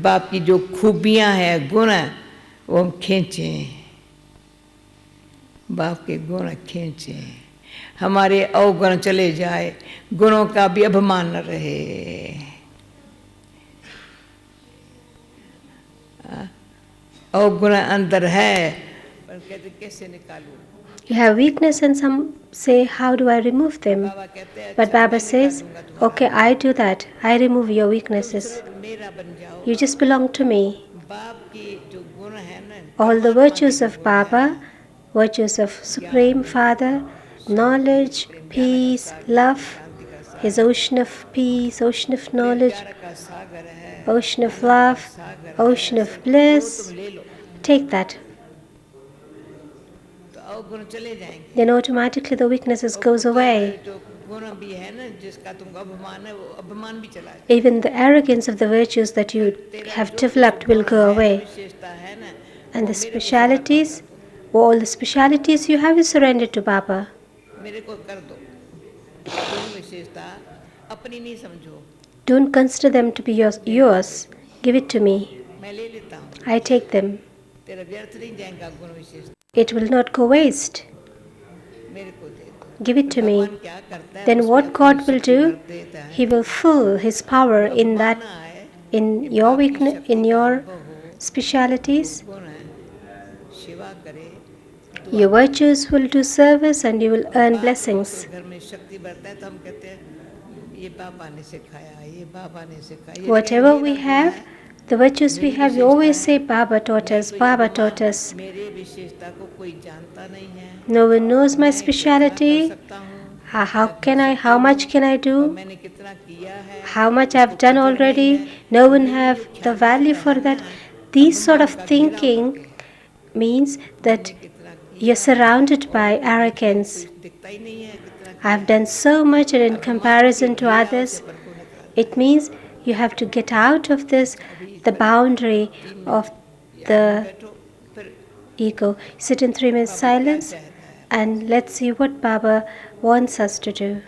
बाप की जो खूबियां हैं, गुण हैं, वो हम खींचें, बाप के गुण खींचें, हमारे अवगुण चले जाए, गुणों का भी अभिमान न रहे। अवगुण अंदर है, पर कहते कैसे निकालूं? You have weakness and some say, how do I remove them? But Baba says, okay, I do that. I remove your weaknesses. You just belong to me. All the virtues of Baba, virtues of Supreme Father, knowledge, peace, love, His ocean of peace, ocean of knowledge, ocean of love, ocean of bliss, take that. Then automatically the weaknesses goes away. Even the arrogance of the virtues that you have developed will go away. And the specialities, all the specialities you have is surrendered to Baba. Don't consider them to be yours. Give it to me. I take them. It will not go waste. Give it to me. Then what God will do? He will fill His power in that, in your weakness, in your specialities. Your virtues will do service and you will earn blessings. Whatever we have, the virtues we have, we always say, Baba taught us, Baba taught us. No one knows my speciality. How much can I do? How much I've done already? No one have the value for that. These sort of thinking means that you're surrounded by arrogance. I've done so much, and in comparison to others, it means you have to get out of this, the boundary of the ego. Sit in 3 minutes silence and let's see what Baba wants us to do.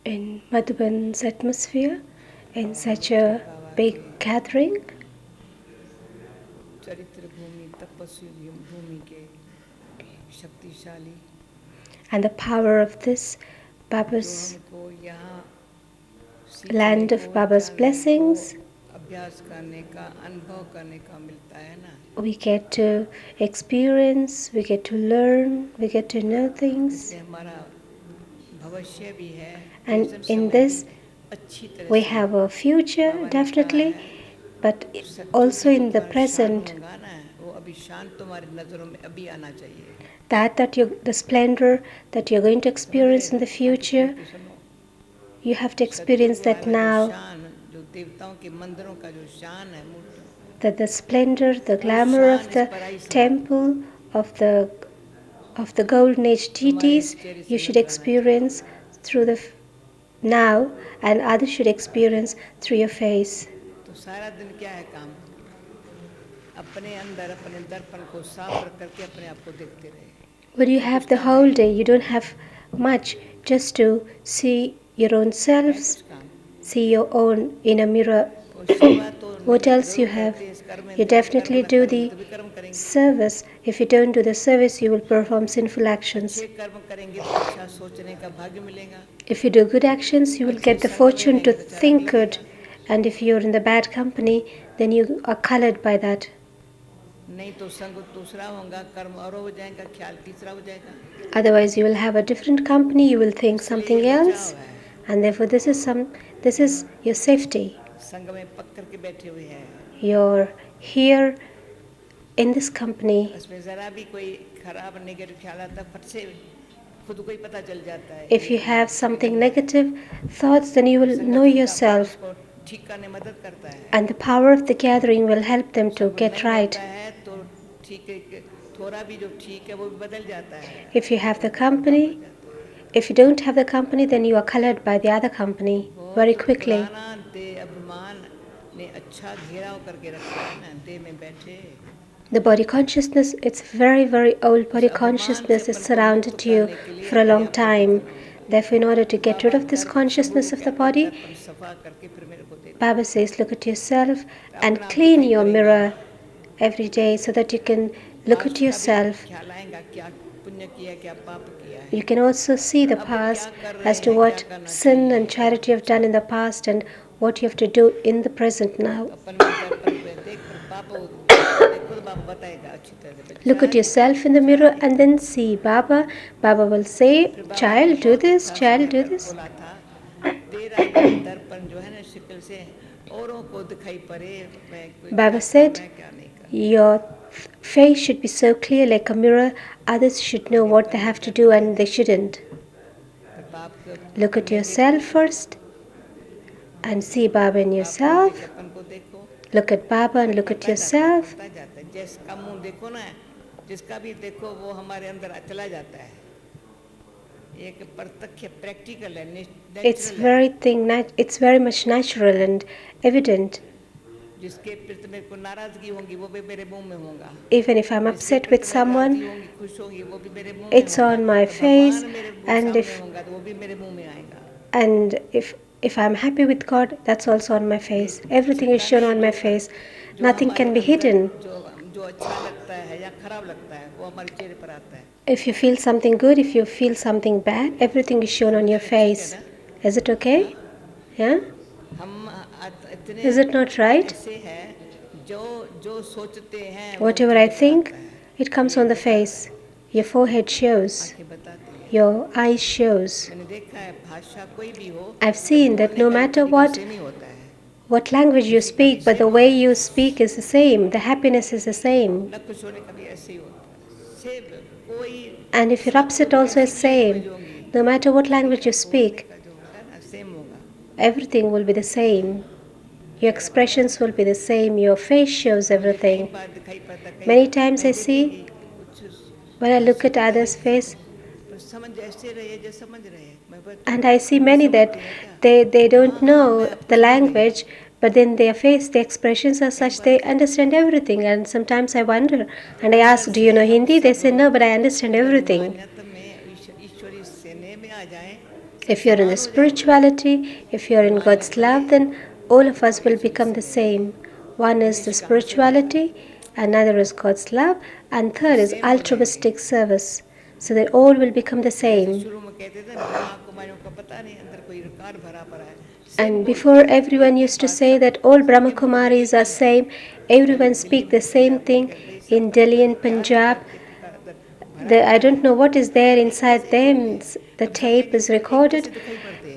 In Madhuban's atmosphere, in such a big gathering, and the power of this Baba's land of Baba's blessings, we get to experience, we get to learn, we get to know things. And in this, we have a future, definitely, but also in the present. The splendor that you're going to experience in the future, you have to experience that now. That the splendor, the glamour of the temple, of the Golden Age deities, you should experience through the now, and others should experience through your face. When you have the whole day, you don't have much, just to see your own selves, see your own in a mirror. What else you have? You definitely do the service. If you don't do the service, you will perform sinful actions. If you do good actions, you will get the fortune to think good. And if you're in the bad company, then you are colored by that. Otherwise, you will have a different company, you will think something else, and therefore this is your safety. You're here in this company. If you have something negative thoughts, then you will know yourself, and the power of the gathering will help them to get right. If you have the company, if you don't have the company, then you are colored by the other company very quickly. The body consciousness, it's very, very old body consciousness has surrounded you for a long time. Therefore, in order to get rid of this consciousness of the body, दर्पण सफा करके फिर मेरे को देखो Baba says, look at yourself and clean your mirror every day so that you can look at yourself. ख्याल आएगा क्या पुण्य किया क्या पाप किया है You can also see the past as to what sin and charity you have done in the past and what you have to do in the present now. अपन में दर्पण में देख कर पाप देखो तो बाप बताएगा अच्छी तरह से बच्चा Look at yourself in the mirror and then see Baba. Baba will say, child, do this, child, do this. बोला था तेरा ये दर्पण जो है ना शिकल से औरों को दिखाई पड़े मैं कोई Baba said, मैं क्या नहीं कर your face should be so clear like a mirror, others should know what they have to do and they shouldn't. फिर बाप को Look at yourself first and see Baba in yourself. अपन को देखो Look at Baba and look at yourself. होता जाता है जिसका मुंह देखो ना जिसका भी देखो वो हमारे अंदर चला जाता है एक प्रत्यक्ष प्रैक्टिकल है It's it's very much natural and evident. जिसके प्रति मेरे को नाराजगी होगी वो भी मेरे मुंह में होगा Even if I'm upset with someone, होंगी खुश होगी वो भी मेरे मुंह में it's on my face, and if होगा तो वो भी मेरे मुंह में आएगा and if I'm happy with God, that's also on my face. Everything is shown on my face. Nothing can be hidden. जो जो अच्छा लगता है या खराब लगता है वो हमारे चेहरे पर आता है If you feel something good, if you feel something bad, everything is shown on your face. Is it okay? Yeah? हम इतने Is it not right? ऐसे हैं जो जो सोचते हैं Whatever I think, it comes on the face. Your forehead shows. ये बताते हैं Your eyes shows. मैंने देखा है भाषा कोई भी हो I've seen that no matter same ही होता है what language you speak, but the way you speak is the same. The happiness is the same. न खुश होने का भी ऐसे ही होता है सेम कोई And if you're upset, also is same. No matter what language you speak, का जो होगा ना सेम होगा everything will be the same. Your expressions will be the same. Your face shows everything. बार दिखाई पड़ता है Many times I see, कुछ when I look at others' face, समझ ऐसे रहे जो समझ रहे हैं मैं बस and I see many that they don't know the language, but then their face, their expressions are such they understand everything. And sometimes I wonder, and I ask, do you know Hindi? They say no, but I understand everything. मान्यता में ईश्वरी सेने में आ जाए If you're in the spirituality, if you're in God's love, then all of us will become the same. One is the spirituality, another is God's love, and third is altruistic service. So that all will become the same. शुरू में कहते थे ब्रह्मा कुमारियों का पता नहीं अंदर कोई record भरा पड़ा है And before, everyone used to say that all Brahma Kumaris are same. Everyone speak the same thing in Delhi and Punjab. I don't know what is there inside them. The tape is recorded.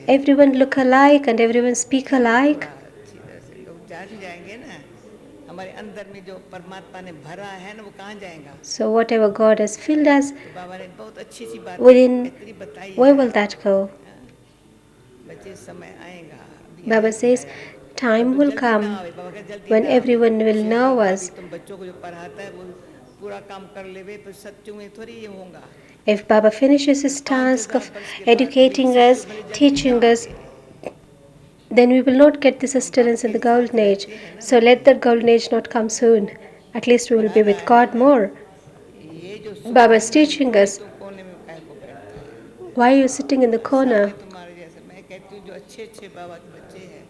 Everyone look alike and everyone speak alike. अच्छी तरह से लोग जान जाएंगे ना हमारे अंदर में जो परमात्मा ने भरा है ना वो कहाँ जाएगा So whatever God has filled us, तो बाबा ने बहुत अच्छी सी बात within, इतनी बताई where है will that go? बच्चे समय आएगा अभी Baba says, time will come बाबा का जल्दी when ना everyone will know us. तुम बच्चों को जो पढ़ाता है वो पूरा काम कर लेवे तो सच्चों में थोड़ी ये होगा If Baba finishes his task of educating us, teaching us, then we will not get the sustenance in the golden age. So let the golden age not come soon. At least we will be with God more. ये जो Baba is teaching us. तो कोने में काय को बैठता है Why are you sitting in the corner? तुम्हारे जैसे मैं कहती हूँ जो अच्छे अच्छे बाबा के बच्चे हैं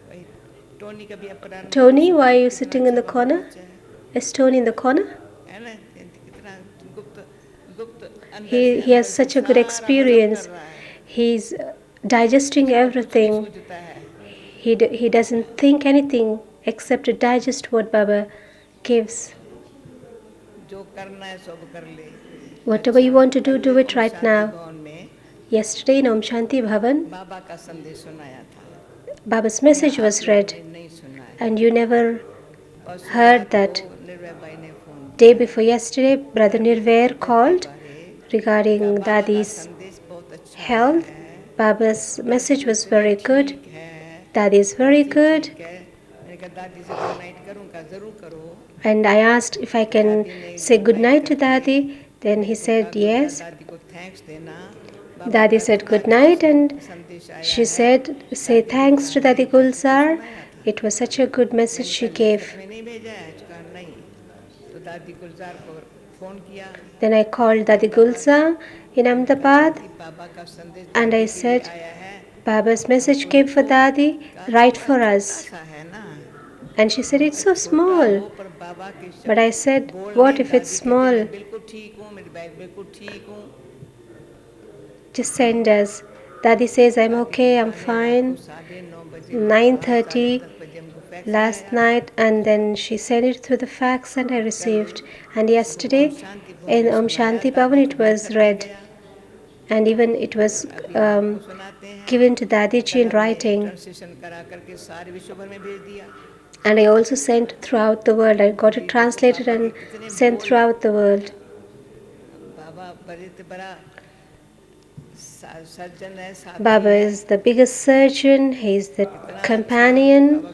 वही टोनी का भी अपराध Tony, why are you sitting in the corner? Is Tony in the corner? है ना कितना गुप्त गुप्त अंदर He has such a good experience. He's digesting everything. सोचता है He doesn't think anything except to digest what Baba gives. जो करना है सब कर ले Whatever you want to do, do it right Shanti now. भवन में Yesterday in Om Shanti Bhavan, बाबा का संदेश सुनाया था Baba's message was read, नहीं सुना है and you never और सुना heard तो that. निर्भय भाई ने phone Day before yesterday, Brother Nirvair called regarding Dadi's संदेश बहुत अच्छा health. Baba's message was very good. है Dadi is very good. है मैंने कहा दादी से गुड नाइट करूँ का जरूर करो And I asked if I can say good night to Dadi. Then he said yes. दादी को थैंक्स देना Dadi said good night, and संदेश आया she said, say thanks to Dadi Gulzar. It was such a good message she gave. मैं नहीं भेजा है उसका नहीं दादी गुलजार को फोन किया। Then I called Dadi Gulzar in Ahmedabad बाबा का संदेश and I दादी के लिए said, आया है। Baba's message came for Dadi, right for us. ऐसा है ना, And she said, it's so छोटा small. हो पर बाबा के शब्द But I said, बोलने, what if it's दादी कहती, small? मैं बिल्कुल ठीक हूँ, मेरी बैग बिल्कुल ठीक हूँ। Just send us. Dadi says, I'm okay, I'm fine. 9:30 last night, and then she sent it through the fax and I received. And yesterday in Om Shanti Bhavan it was read. And even it was given to Dadiji in writing. And I also sent throughout the world. I got it translated and sent throughout the world. Baba is the biggest surgeon. He is the companion.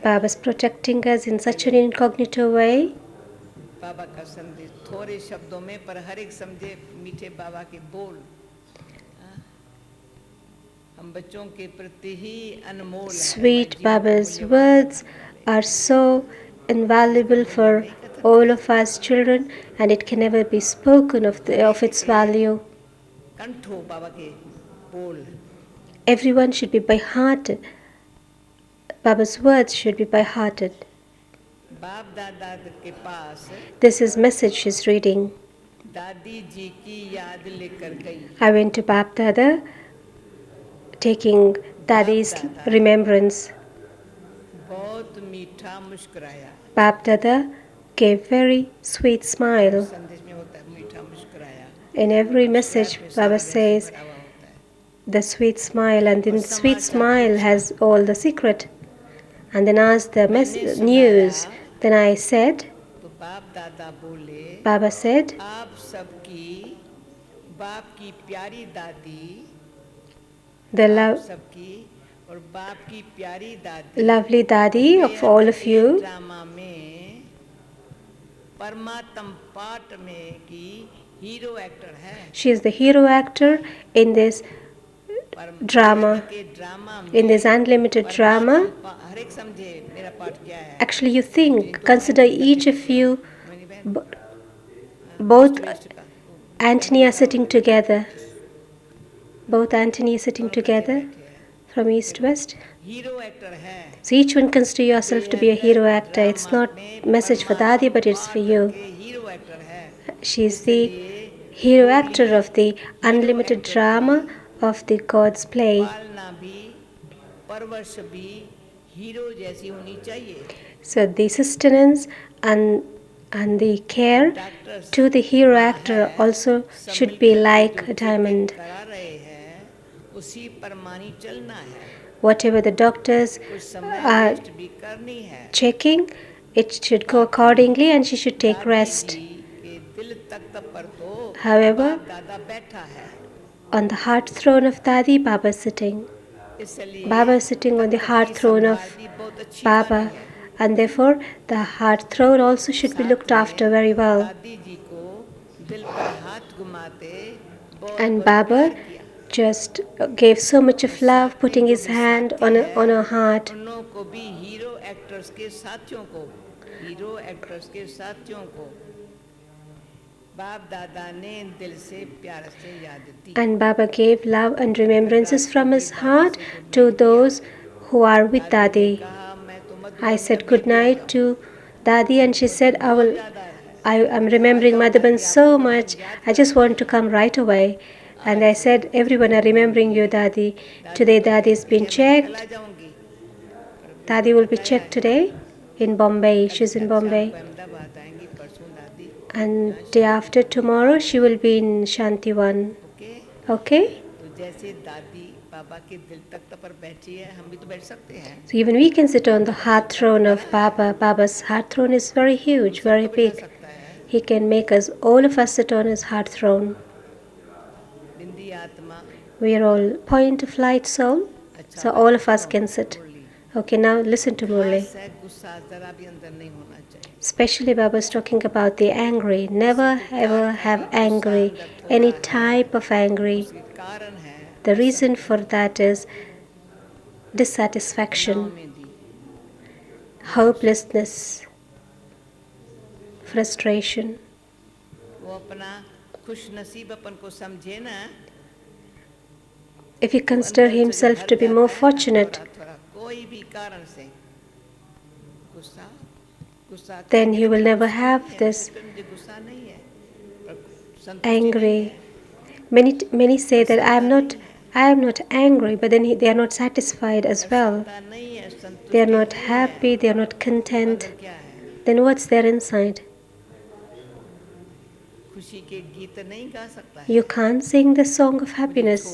Baba is protecting us in such an incognito way. बाबा का संदेश थोड़े शब्दों में पर हर एक समझे मीठे बाबा के बोल। हम बच्चों के प्रति ही अनमोल हैं। Sweet Baba's words are so invaluable for all of us children, and it can never be spoken of its value. कंठ हो बाबा के बोल। Everyone should be by heart. Baba's words should be by hearted. बाप दादा के पास This is message she's reading. दादी जी की याद लेकर गई। I went to Bap Dada, taking Dadi's remembrance. बहुत मीठा मुस्कुराया। Bap Dada gave very sweet smile. संदेश में होता है मीठा मुस्कुराया। In every message, Baba says the sweet smile, and in the sweet smile has all the secret. And then asked the news. Then I said, तो बाप दादा बोले, Baba said, आप सबकी बाप की प्यारी दादी, the सबकी और बाप की प्यारी दादी, lovely Dadi of all of you, drama में परमात्म पाठ में की हीरो एक्टर है। she is the hero actor in this drama, in this unlimited drama. हर एक समझे मेरा पाठ क्या है। Actually, you think, consider each of you, both Antony are sitting together. Both Antony are sitting together from east to west. Hero actor है। So each one consider yourself to be a hero actor. It's not message for Dadi, but it's for you. Hero actor है। She is the hero actor of the unlimited drama of the God's play. पालना भी परवरिश भी hero जैसी होनी चाहिए। So the sustenance and the care to the hero actor also should be like a diamond. करा रहे हैं उसी परमानी चलना है। Whatever the doctors कुछ समय are रेस्ट भी करनी है। checking, it should go accordingly and she should take rest. के दिल तख्त पर तो However, दादा बैठा है। on the heart throne of Dadi, Baba is sitting. इसलिए Baba is sitting on the heart throne of बहुत अच्छी Baba, and therefore the heart throne also should be looked after very well. दादी जी को दिल पर हाथ घुमाते बहुत And Baba just gave so much of love, putting his hand on her heart. उन्हों को भी हीरो एक्टर्स के साथियों को बाप दादा ने दिल से प्यार से याद दी। And Baba gave love and remembrances from his heart to those who are with Dadi. I said good night to Dadi, and she said, I am remembering Madhaban so much, I just want to come right away. And I said, everyone are remembering you, Dadi. Today Dadi has been checked. Dadi will be checked today in Bombay. She's in Bombay. And day after tomorrow, she will be in Shantiwan. Okay? So even we can sit on the heart throne of Baba. Baba's heart throne is very huge, very big. He can make us, all of us, sit on his heart throne. We are all point of light soul, so all of us can sit. Okay, now listen to Murli. Especially Baba is talking about the angry. Never ever have angry, any type of angry. The reason for that is dissatisfaction. hopelessness, frustration. वो अपना खुश नसीब अपन को समझे ना, If he considers himself to be more fortunate, कोई भी कारण से गुस्सा गुस्सा then he will never have this गुस्सा नहीं है, angry. Many say that I am not angry, but then they are not satisfied as well. They are not happy, they are not content. Then what's there inside? खुशी के गीत नहीं गा सकता है, You can't sing the song of happiness.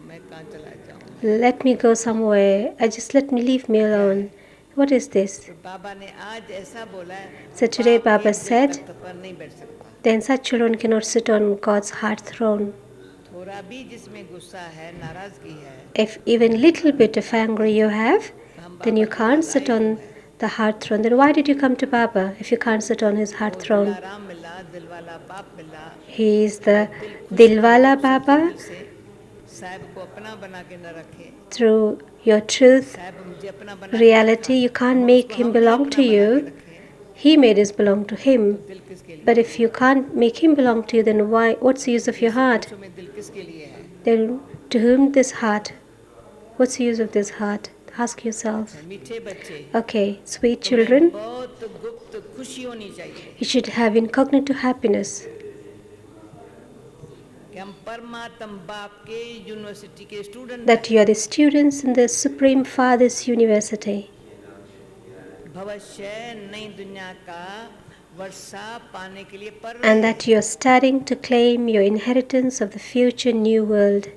मैं कहाँ चला जाऊँ, Let me go somewhere. Let me leave me alone. What is this? बाबा ने आज ऐसा बोला है, So today Baba एक said, तख्त पर नहीं बैठ सकता, then such children cannot sit on God's heart throne. थोड़ा भी जिसमें गुस्सा है, नाराजगी है, If even little bit of anger you have, then you can't sit on the heart throne. Then why did you come to Baba if you can't sit on his heart throne? आराम मिला, दिल वाला बाप मिला, He is the Dilwala Baba. साहब को अपना बना के न रखे, Through your truth, साहब मुझे अपना बना reality, you can't make him belong to you. He made us belong to him. दिल किसके लिए, But if you can't make him belong to you, then why? What's the use of your heart? में दिल किसके लिए है, Then to whom this heart? What's the use of this heart? Ask yourself. मीठे बच्चे, Okay, sweet children, बहुत गुप्त खुशी होनी चाहिए you should have incognito happiness. कि हम परमात्मा बाप के यूनिवर्सिटी के student, That you are the students in the Supreme Father's University. भविष्य नई दुनिया का वर्षा पाने के लिए पढ़ रहे And हैं, that you are starting to claim your inheritance of the future new world.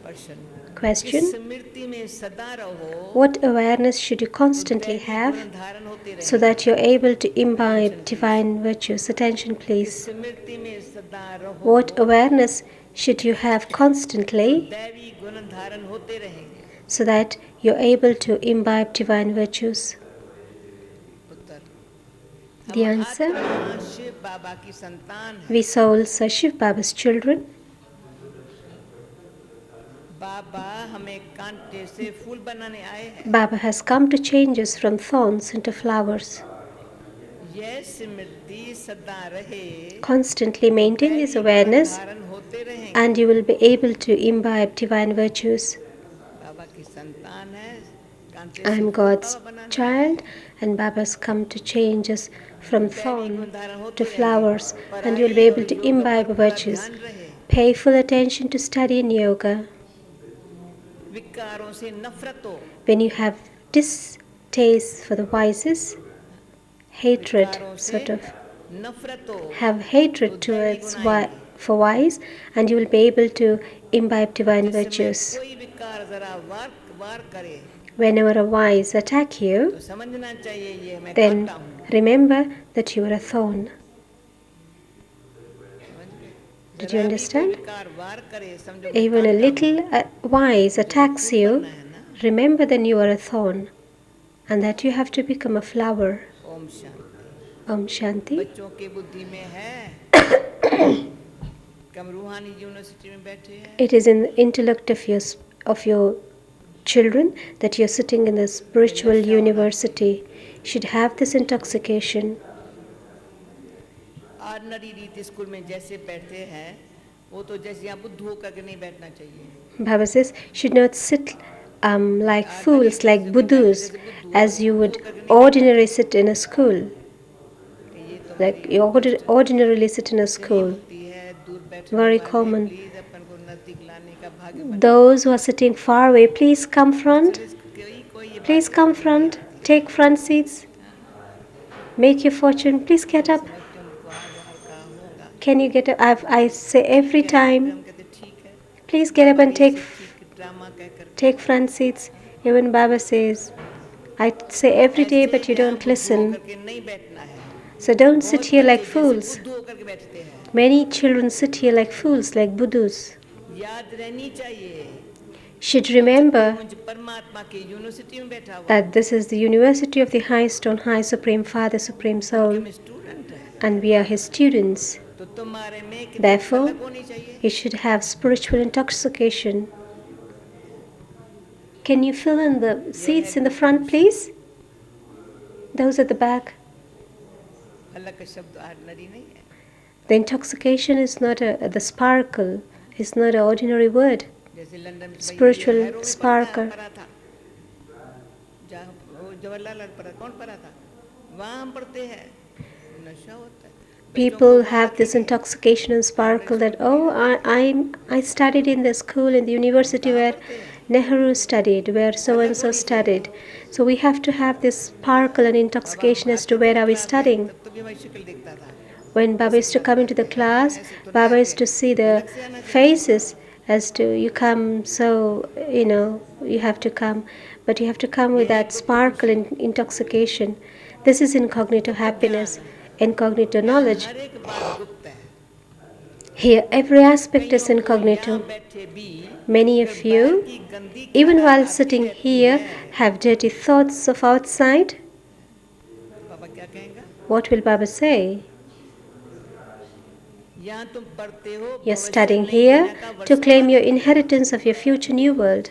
प्रश्न, Question: किस स्मृति में सदा रहो, what awareness should you constantly have गुण धारण होते रहे, so that you're able to imbibe divine virtues? Attention, please. स्मृति में सदा रहो, What awareness should you have constantly दैवी गुण धारण होते रहेंगे, so that you're able to imbibe divine virtues? Uttar, The हम answer: आत्मा शिव बाबा की संतान हैं, we souls are Shiv Baba's children. बाबा हमें कांटे से फूल बनाने आए हैं, Baba has come to change us from thorns into flowers. यह स्मृति सदा रहे, Constantly maintain this दैवी गुण awareness धारण होते रहेंगे, and you will be able to imbibe divine virtues. बाबा की संतान है, कांटे I से am फूल God's बाबा बनाने, child and Baba has come to change us from दैवी thorn गुण धारण होते to रहेंगे, flowers and you will be पढ़ाई able और to योग imbibe पर पूरा virtues. ध्यान रहे, Pay full attention to study in yoga. विकारों से नफरत हो, When you have distaste for the vices, hatred विकारों से sort of, नफरत हो, have hatred towards for wise and you will be able to imbibe divine जिसमें virtues. कोई विकार जरा वार करे Whenever a wise attack you, तो समझना चाहिए ये मैं then कांटा हूँ, remember that you are a thorn. Did you जरा भी कोई understand? विकार वार करे, समझो Even a कांटा little wise attacks fool you, बनना है ना, remember then you are a thorn and that you have to become a flower. Om Shanti. Om Shanti. बच्चों के बुद्धि में है, कम रूहानी यूनिवर्सिटी में बैठे हैं, It is in the intellect of your children that you are sitting in the spiritual university. You should have this intoxication. Ordinary रीति स्कूल में जैसे बैठते हैं, वो तो जैसे यहाँ बुद्ध होकर के नहीं बैठना चाहिए, Baba says, should not sit like fools, like Buddhas, as you would ordinarily sit in a school. कि ये तो Like you ordinarily sit in a school. होती है, दूर बैठने Very वाले, common. प्लीज अपन को नजदीक लाने का भाग्य बना, Those who are sitting far away, please come front. कोई ये Please come front. Take front seats. Make your fortune. Please get up. बात उनको आज हल्का होगा, Can you get up? I say every time, हम कहते ठीक है, please get up and take drama कहकर take front seats. Even Baba says, I say every day, but you don't listen. करके नहीं बैठना है, So don't sit here like fools. Buddha होकर के बैठते हैं, Many children sit here like fools, like Buddhas. याद रहनी चाहिए, Should remember मुझ परमात्मा की यूनिवर्सिटी में बैठा हुआ, that this is the university of the highest on high Supreme Father, Supreme Soul, मैं स्टूडेंट है, and we are his students. तो तुम्हारे में कितनी Therefore, तलब होनी चाहिए, you should have spiritual intoxication. Can you fill in the seats in the front, please? Those at the back. अलग का शब्द ऑर्डिनरी नहीं है. The intoxication is not the sparkle, is not an ordinary word. जैसे London में Spiritual sparkle. जहाँ जवाहरलाल पढ़ा, कौन पढ़ा था? वहाँ हम पढ़ते हैं, नशा होता है. People have this intoxication and sparkle that, oh, I studied in the school, in the university where Nehru studied, where so-and-so studied. So we have to have this sparkle and intoxication as to where are we studying. तब भी मैं शक्ल देखता था. When Baba used to come into the class, Baba used to see the faces as to, you come, so, you have to come. But you have to come with that sparkle and intoxication. This is incognito happiness, incognito knowledge. हर एक बात गुप्त है. Here, every aspect is incognito. यहाँ बैठे भी Many of you, की गंदी even while sitting here, have dirty thoughts of outside. बाबा क्या कहेंगे? What will Baba say? यहाँ तुम पढ़ते हो. You're studying here to claim your inheritance of your future new world.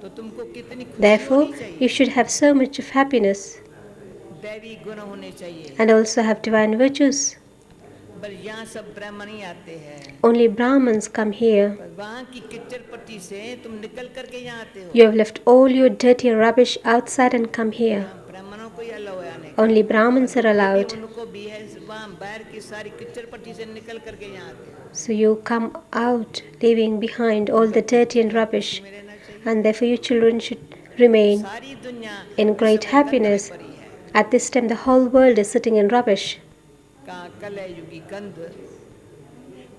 तो तुमको कितनी खुशी Therefore, होनी चाहिए. you should have so much of happiness दैवी गुण होने चाहिए. and also have divine virtues. पर यहाँ सब ब्राह्मण ही आते हैं. Only Brahmins come here. पर वहाँ की किच्चर पट्टी से तुम निकल करके यहाँ आते हो. You have left all your dirty rubbish outside and come here. यहाँ ब्राह्मणों को ही अलाउ है आने का. Only Brahmins are allowed. उनको भी है, वहाँ बाहर की सारी किच्चर पट्टी से निकल करके यहाँ आते हो. So you come out, leaving behind all the dirty and rubbish. में रहना चाहिए. And therefore your children should remain सारी दुनिया in great इस समय happiness. गंध में पड़ी है. At this time, the whole world is sitting in rubbish. कहाँ कलह युगी गंध,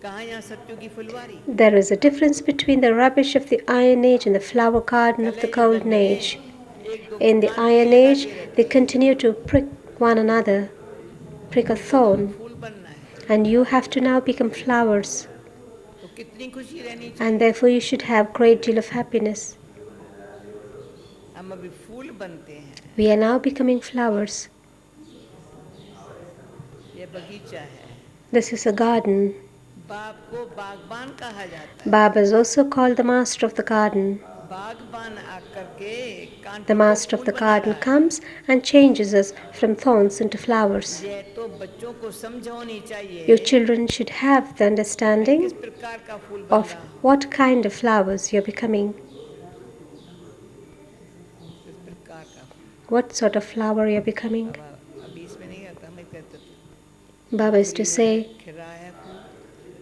कहाँ यहाँ सत्युगी फुलवारी. There is a difference between the rubbish of the Iron Age and the flower garden of the Golden Age. एक दो In the Iron Age, they continue to prick one another, prick a thorn, फूल बनना है. and you have to now become flowers. तो कितनी खुशी रहनी चाहिए. And therefore, you should have great deal of happiness. हम अभी फूल बनते हैं. We are now becoming flowers. ये बगीचा है. This is a garden. बाप को बागबान कहा जाता है. Baba is also called the master of the garden. बागबान आकर के कांटे The को master of fool the garden बनाता है. comes and changes us from thorns into flowers. ये तो बच्चों को समझ होनी चाहिए. Your children should have the understanding किस प्रकार का फूल बन of रहा हूँ. what kind of flowers you're becoming, किस प्रकार का फूल. what sort of flower you're becoming. अब अभी इसमें नहीं आता. हमें कहते थे Baba is to say, खिला है फूल,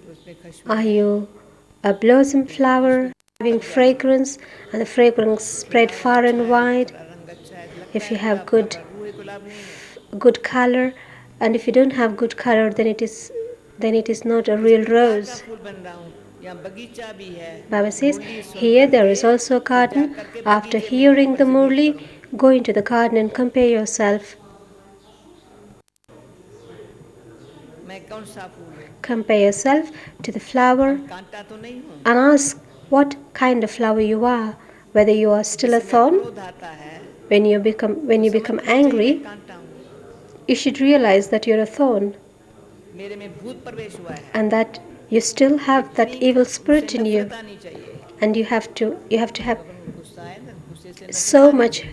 तो उसमें खुशबू. are you a blossom flower having fragrance and the fragrance spread far and wide? रंग अच्छा है. लगता If you है have गुलाब good का, रूह गुलाब नहीं है. good color, and if you don't have good color, then it is not a real rose. का फूल बन रहा हूँ. यहाँ बगीचा भी है. Baba says, Murali soon here there is करके also a garden. जा करके After बगीचे में hearing the ऊपर से Murli, देखो. go into the garden and compare yourself. मैं कौन सा फूल हूँ. Compare yourself to the flower कांटा तो नहीं हूँ. and ask what kind of flower you are, whether you are still a thorn. क्रोध आता है. When you become angry, कांटा हूँ. you should realize that you're a thorn मेरे में भूत प्रवेश हुआ है. and that you still have that evil spirit in you, नफरत आनी चाहिए. and you have to have गुस्सा है ना, गुस्से से so much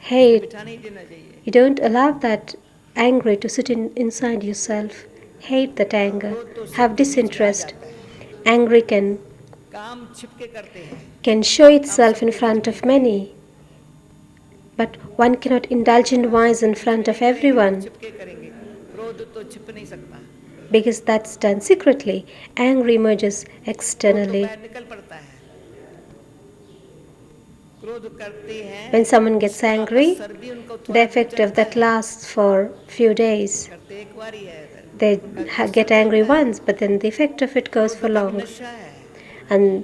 hate. बिठा नहीं देना चाहिए. You don't allow that anger to sit inside yourself. Hate that anger. Have disinterest. Anger काम छिपके करते हैं. can show itself in front of many, but one cannot indulge in vice in front of everyone, छिपके करेंगे. क्रोध तो छिप नहीं सकता. because that's done secretly. Anger emerges externally. बाहर निकल पड़ता है. क्रोध करते हैं. When someone gets angry, असर भी उनको थोड़ा the effect of that lasts for few days. करते एक बार ही है. They get angry once, but then the effect of it goes for long. नशा है. And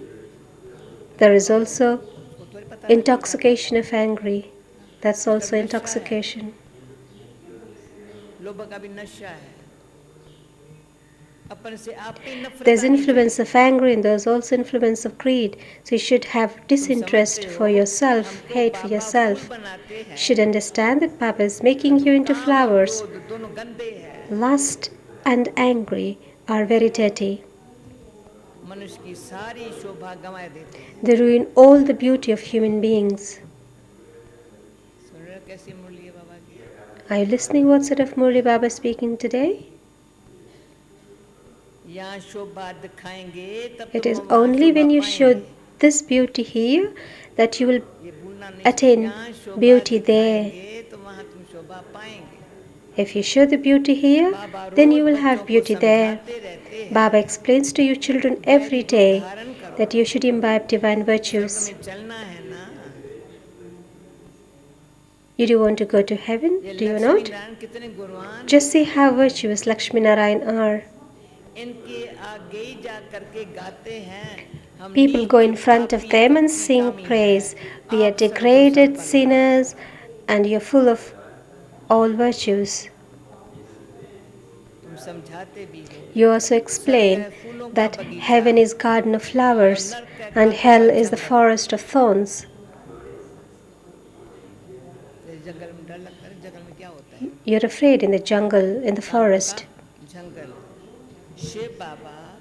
there is also वो तो पता intoxication of angry. That's also intoxication. लोभ का भी नशा है. अपन से आप पे नफरत There's आनी influence of anger and there's also influence of greed. So you should have disinterest for yourself, हमको hate for बाबा yourself. फूल बनाते हैं. You should understand that Baba is making you into flowers. क्रोध दोनों गंदे हैं. Lust and angry are very dirty. मनुष्य की सारी शोभा गंवा देते हैं। They ruin all the beauty of human beings. सुन रहे हो कैसी मुरली है बाबा की? Are you listening what sort of Murli Baba is speaking today? यहाँ शोभा दिखाएंगे तब It तुम is वहाँ only Shobha when you show पाएंगे। this beauty here that you will ये भूलना नहीं। attain यहाँ शोभा beauty there. दिखाएंगे तो वहाँ तुम शोभा पाएंगे। If you show the beauty here, Baba then rose you will बच्चों have को beauty there. समझाते रहते हैं। Baba explains to you children every वैदिक day धारण करो। that you should imbibe divine स्वर्ग virtues. में चलना है ना। You do want to go to heaven, ये do you Lakshmi not? Narayan कितने गुणवान। Just see how virtuous Lakshmi Narayan are. इनके आगे ही जा करके गाते हैं। हम People नीच go in front of पापी them and कपटी sing कामी praise. हैं। We are आप सर्व degraded संपन्न। sinners and you're full of all virtues. तुम समझाते भी हो। You also explain that heaven is garden of flowers and hell is the forest of thorns. जंगल में डर लगता है। जंगल में क्या होता है? You're afraid in the jungle, in the forest. जंगल। शिव बाबा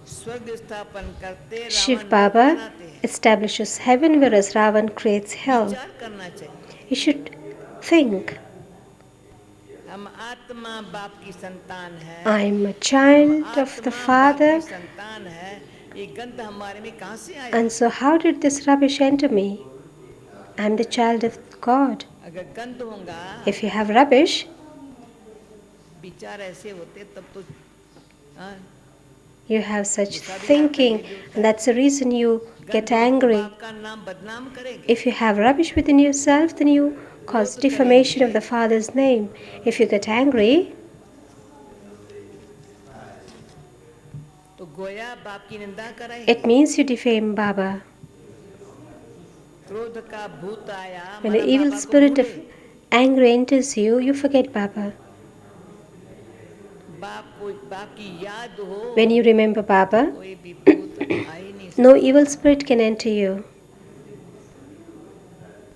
स्वर्ग स्थापन करते Shiv रावण Baba बनाते हैं। establishes heaven whereas Ravan creates hell. विचार करना चाहिए। You should think, हम आत्मा बाप की संतान है। I'm a child of the आत्मा बाप Father, की संतान है। ये गंध हमारे में कहाँ से आया? and so how did this rubbish enter me? I'm the child of God. अगर गंध होगा, If you have rubbish, विचार ऐसे होते तब तो हाँ, you have such thinking, and that's the reason you get angry. बाप का नाम बदनाम करेंगे। If you have rubbish within yourself, then you cause defamation of the Father's name. If you get angry, तो गोया बाप की निंदा कराई। it means you defame Baba. क्रोध का भूत आया, When the माना evil बाबा को spirit of भूले। anger enters you, you forget Baba. बाप की याद हो, When you remember Baba, कोई भी भूत आ ही नहीं सकता। no evil spirit can enter you.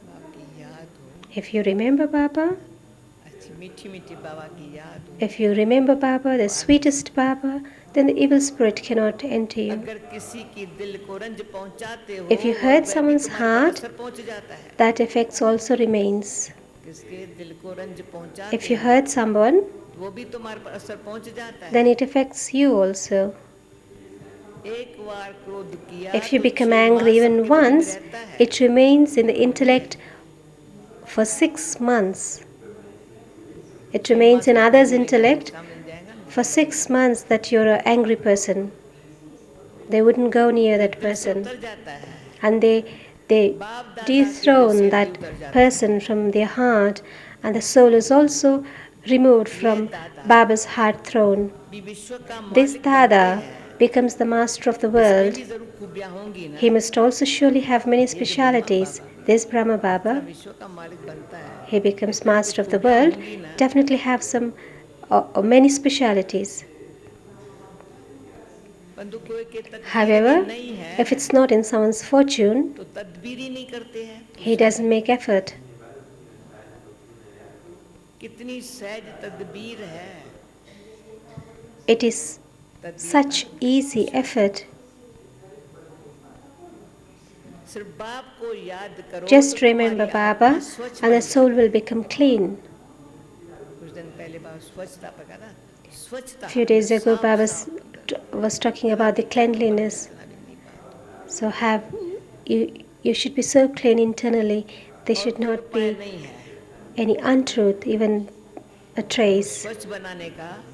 बाप की याद हो, If you remember Baba, अच्छी मीठी मीठी बाबा की याद हो। if you remember Baba, the sweetest Baba, then the evil spirit cannot enter you. अगर किसी की दिल को रंज पहुंचाते हो, If you hurt वह भी someone's तुम्हारे पर heart, असर पहुंच जाता है। that effects also remains. किसके दिल को रंज पहुंचाते If you हो, hurt someone, वो भी तुम्हारे पर असर पहुंच जाता है। then it affects you also. एक बार क्रोध किया If you तो become 6 angry मास even सबके दिल में once, रहता है। it remains in the intellect for 6 months. It remains in others' intellect समझ जाएगा ना? for 6 months that you're an angry person. They wouldn't go near that दिल से person, उतर जाता है। and they dethrone that person from their heart, and the soul is also removed from Baba's heart throne. भी विश्व का This मालिक Dada बनते हैं। becomes the master of the इसमें world. भी जरूर खूबियां होंगी ना। He must also surely have many specialities. This Brahma Baba, विश्व का मालिक बनता है। he becomes master of the world, definitely have some many specialities. परंतु कोई के तकदीर However, में नहीं है, if it's not in someone's fortune, तो तदबीर ही नहीं करते हैं। he doesn't make effort. कितनी सहज तदबीर है। It is तदबीर such easy effort. सिर्फ बाप को याद करो। Just तो remember तुम्हारी Baba, आत्मा स्वच्छ and the बन soul will become clean. जाए। कुछ दिन पहले बाबा स्वच्छता पर कहा था। स्वच्छता। Few days ago, साफ- Baba साफ was talking about the cleanliness. So you should be so clean internally. There should और कोई not उपाय be नहीं है any untruth, even a trace. स्वच्छ बनाने का,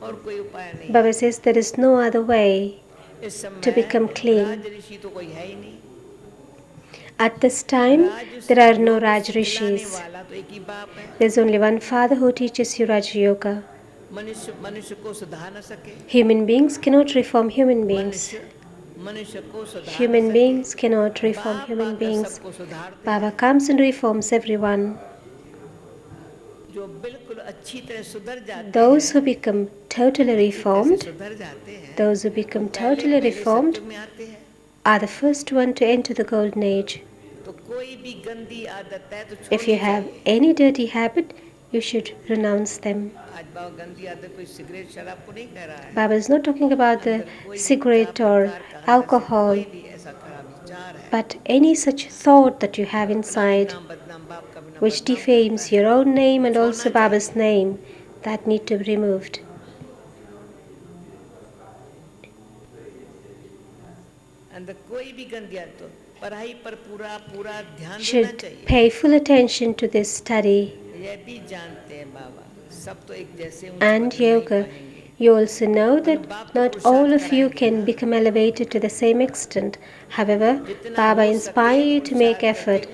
और कोई उपाय नहीं। Baba says there is no other way. इस समय to become clean. राज ऋषि तो कोई है ही नहीं। At this time, there are no Raj Rishis. वाला तो एक ही बाप है। There's only one Father who teaches you Raj Yoga. मनुष्य को सुधार न सके। Human beings cannot reform human beings. मनुष्य को सुधार Human न सके। beings cannot reform बाप human आकर beings. सबको सुधारते Baba comes and reforms everyone. हैं। जो बिल्कुल अच्छी तरह सुधर जाते Those हैं, who become totally reformed, कैसे सुधर जाते हैं, those who become पहले totally पहले reformed, सत्युग में आते हैं। are the first one to enter the golden age. तो कोई भी गंदी आदत है तो If you छोड़नी have चाहिए। any dirty habit, you should renounce them. आज बाबा गंदी आदत कोई सिगरेट शराब को नहीं कह रहा है। Baba is not talking about the अंदर कोई भी cigarette or प्रकार का अंदर से alcohol, कोई भी ऐसा खराब विचार है, but any such thought that you have अपना भी inside नाम बदनाम, बाप का भी नाम which बदनाम defames करता है, your own name and छोड़ना also चाहिए। Baba's name, that need to be removed. अंदर कोई भी गंदी आदत हो, पढ़ाई पर पूरा पूरा ध्यान देना Should चाहिए। pay full attention to this study ये भी जानते हैं बाबा, सब तो एक जैसे ऊंच and पद नहीं yoga. पाएंगे। You also know that not all of you can become elevated to the same extent. However, Baba inspires you to make effort.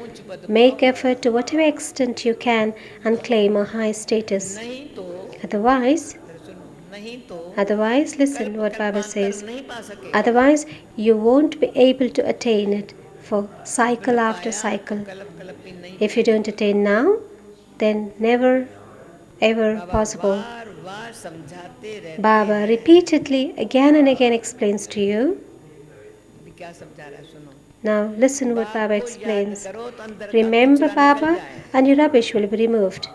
Make effort to whatever extent you can and claim a high status. नहीं तो Otherwise, सुनो, नहीं तो listen what Baba कल्पांतर says. नहीं पा सके। Otherwise, you won't be able to attain it for cycle after cycle. कलप कलप भी नहीं। If you don't attain now, then never ever Baba possible. बार बार समझाते रहते Baba हैं। repeatedly again and again explains to you. अभी क्या समझा रहा है सुनो। Now listen what बाप Baba को याद explains. करो तो अंदर का Remember कचरा निकल Baba जाए। and your rubbish will be removed.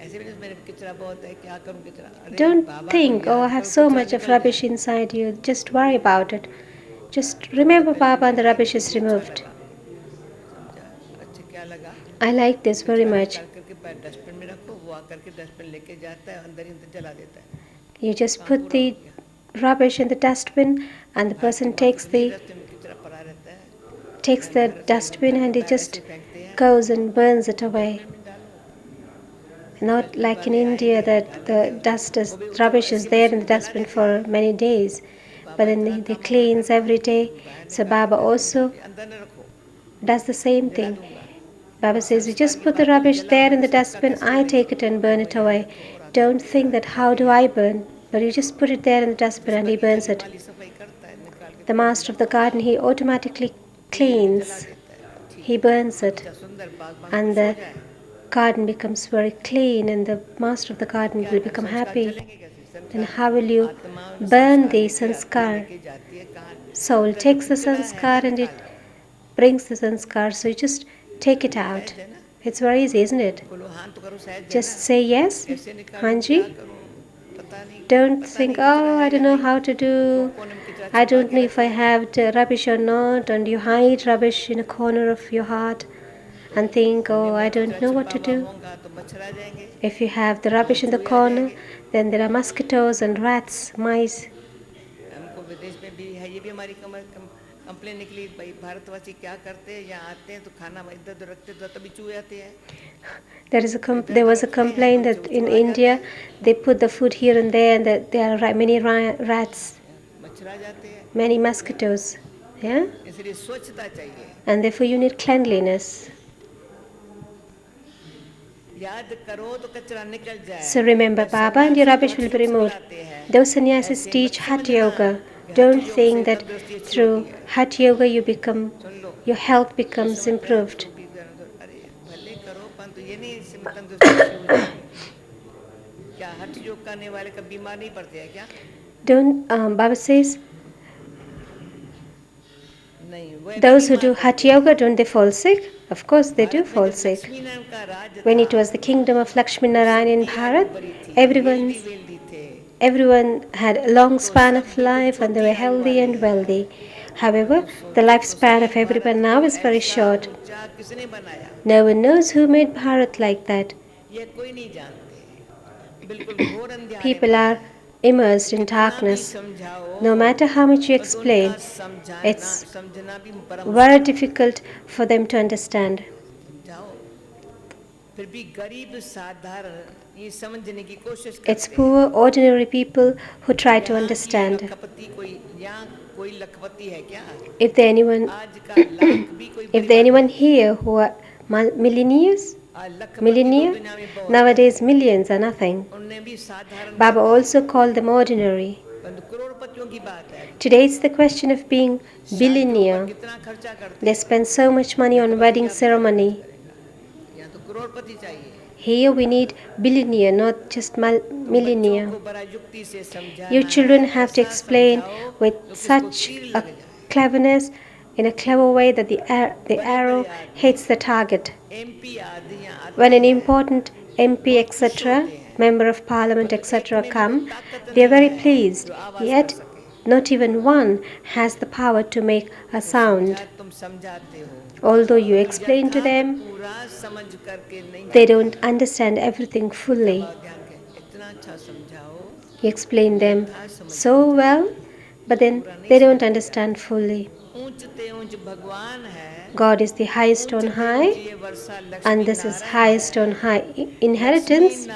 ऐसे भी मेरे कचरा बहुत है, क्या करूं कचरा। अरे Don't बाबा को think, oh, I याद have करो, so कचरा much of निकल rubbish जाए। inside you. Just worry about it. Just remember Baba and the rubbish is removed. समझा? अच्छा क्या लगा? I like this very कचरा much. निकाल करके डस्टबिन में रखो, वो आकर के डस्टबिन लेके जाता है, अंदर ही अंदर जला देता है। You just put the rubbish in the dustbin and the person takes the रास्ते में कचरा पड़ा रहता है, takes the dustbin and he just goes and burns it away. Not like in India that the rubbish is there in the dustbin for many days, but then they cleans every day. So Baba also अंदर न रखो, does the same thing. Baba says, you just put the rubbish there in the dustbin, I take it and burn it away. Don't think that how do I burn, but you just put it there in the dustbin and he burns it. माली सफाई करता है, निकाल के The master of the garden, he automatically cleans, he burns it, अच्छा सुंदर बागबान and खुश हो the जाए। garden becomes very clean and the master of the garden will become happy. चलेंगे कैसे? Then how will you आत्मा burn the लेके sanskar? लेके जाती है कहाँ? Soul takes the sanskar and it brings the sanskar, so you just take it out. है ना? It's very easy, isn't it? बोलो हाँ तो करो शायद Just say yes, कैसे निकालूं, Hanji. क्या करूं, पता नहीं। Don't think, oh, I don't know how to do. कोने में किचरा I don't know if I have the rubbish or not. And you hide rubbish in a corner of your heart and think, oh, I don't know what to do. होगा तो मच्छर आ जाएंगे। If you have the rubbish in the corner, then there are mosquitoes and rats, mice. हमको विदेश में भी है, ये भी हमारी कंप्लेन निकली, भाई भारतवासी क्या करते हैं, यहाँ आते हैं तो खाना इधर उधर रखते तो तभी चूहे आते हैं। There was a complaint that in India they put the food here and there, and that there are many rats, मच्छर आ जाते हैं, many mosquitoes. Yeah, इसलिए स्वच्छता चाहिए। and therefore you need cleanliness. याद करो तो कचरा निकल जाए। So remember Baba and your rubbish will be removed. Those sannyasis teach Hatha Yoga. Don't think that through Hatha Yoga your health becomes improved. अरे भले करो परंतु ये नहीं इससे तंदुरुस्ती हो जाए। क्या हठ योग करने वाले कभी बीमार नहीं पड़ते हैं क्या? Don't Baba says नहीं, वो those who do Hatha Yoga, don't they fall sick? Of course they do fall sick. Laxminarayan का राज When it was the kingdom of Lakshmi Narayan in Bharat, everyone had a long span of life and they were healthy and wealthy. However, the lifespan of everyone now is very short. किसने बनाया? No one knows who made Bharat like that. ये कोई नहीं जानते। बिल्कुल घोर अंधेरे People are immersed in darkness. समझाओ, No matter how much you explain, it's समझना भी परम very difficult for them to understand. जाओ। फिर भी गरीब साधारण ये समझने की कोशिश It's करते हैं। poor, ordinary people who try to यहाँ की understand. लखपति कोई यहाँ कोई लखपति है क्या? If there anyone, आज का लाख भी कोई if there anyone here who are millionaires, millionaire, nowadays millions are nothing. उनने भी साधारण Baba also called them ordinary. परंतु करोड़पतियों की बात है। Today it's the question of being billionaire. कितना खर्चा करते They spend so much money on wedding ceremony. हैं? यहाँ तो करोड़पति चाहिए। Here we need billionaire, not just millionaire. बच्चों को बड़ा युक्ति से समझाना Your children है, have to ऐसा explain समझाओ with कि उसको such तीर a लग जाए। cleverness, in a clever way that the arrow hits the target. MP आदि यहाँ आते When an important MP, etc., Member of Parliament, etc., come, they are very pleased. Yet, not even one has the power to make a sound. Although you explain to them, they don't understand everything fully. You explain them so well, but then they don't understand fully. God is the highest on high, and this is highest on high inheritance.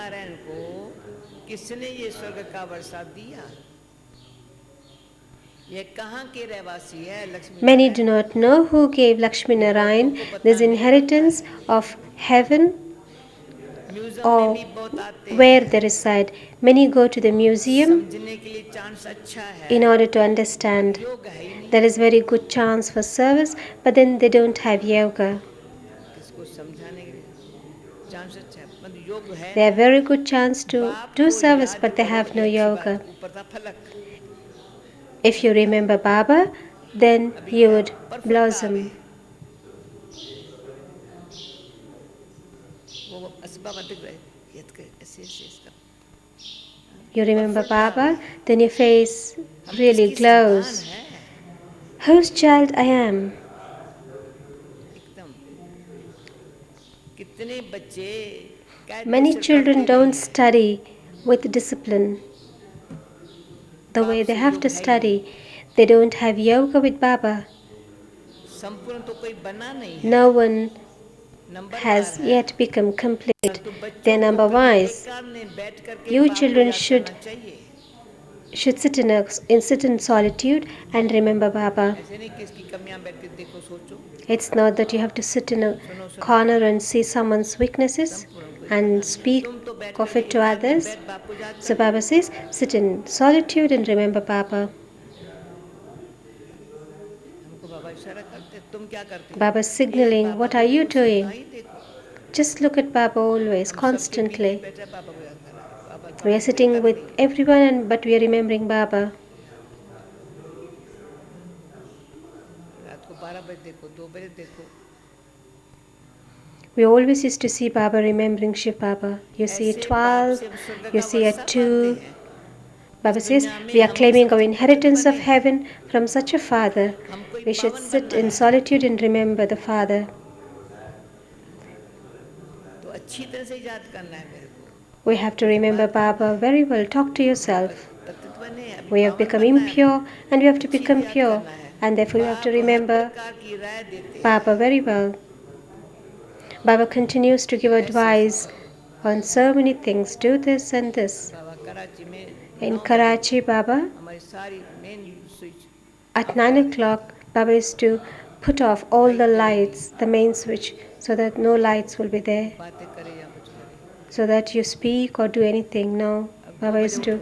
Many do not know who gave Lakshmi Narayan this inheritance of heaven or where they reside. Many go to the museum in order to understand. There is very good chance for service, but then they don't have yoga. They have very good chance to do service, but they have no yoga. If you remember Baba, then you would blossom. You remember Baba, then your face really glows. Whose child I am? Many children don't study with discipline the way they have to study. They don't have yoga with Baba. No one has yet become complete. They are number wise. You children should sit in solitude and remember Baba. It's not that you have to sit in a corner and see someone's weaknesses and speak of it to others. So Baba says, sit in solitude and remember Baba. Baba is signaling, what are you doing? Just look at Baba always, constantly. We are sitting with everyone, but we are remembering Baba. We always used to see Baba remembering Shiv Baba. You see at 12, you see at 2. Baba says, we are claiming our inheritance of heaven from such a father. We should sit in solitude and remember the Father. We have to remember Baba very well. Talk to yourself. We have become impure and we have to become pure. And therefore you have to remember Baba very well. Baba continues to give advice on so many things. Do this and this. In Karachi, Baba, at 9 o'clock, Baba is to put off all the lights, the main switch, so that no lights will be there. So that you speak or do anything. No, Baba is to